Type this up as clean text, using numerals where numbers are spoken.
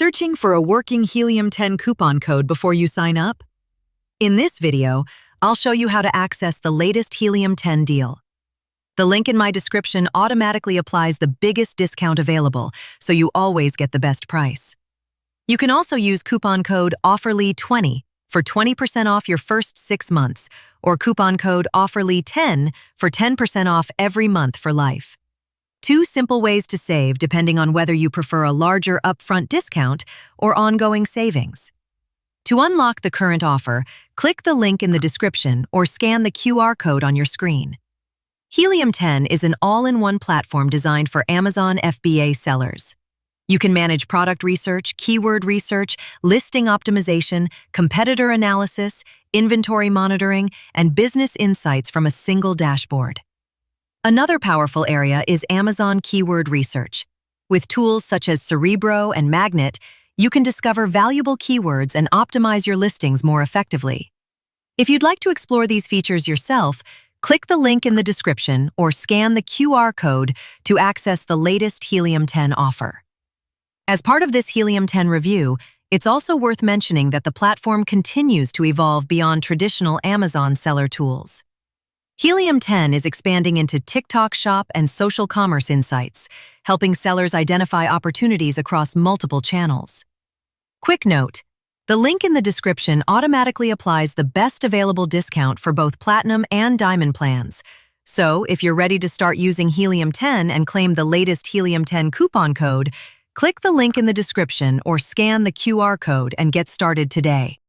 Searching for a working Helium 10 coupon code before you sign up? In this video, I'll show you how to access the latest Helium 10 deal. The link in my description automatically applies the biggest discount available, so you always get the best price. You can also use coupon code OFFERLY20 for 20% off your first 6 months, or coupon code OFFERLY10 for 10% off every month for life. 2 simple ways to save depending on whether you prefer a larger upfront discount or ongoing savings. To unlock the current offer, click the link in the description or scan the QR code on your screen. Helium 10 is an all-in-one platform designed for Amazon FBA sellers. You can manage product research, keyword research, listing optimization, competitor analysis, inventory monitoring, and business insights from a single dashboard. Another powerful area is Amazon keyword research. With tools such as Cerebro and Magnet, you can discover valuable keywords and optimize your listings more effectively. If you'd like to explore these features yourself, click the link in the description or scan the QR code to access the latest Helium 10 offer. As part of this Helium 10 review, it's also worth mentioning that the platform continues to evolve beyond traditional Amazon seller tools. Helium 10 is expanding into TikTok Shop and social commerce insights, helping sellers identify opportunities across multiple channels. Quick note: the link in the description automatically applies the best available discount for both Platinum and Diamond plans. So, if you're ready to start using Helium 10 and claim the latest Helium 10 coupon code, click the link in the description or scan the QR code and get started today.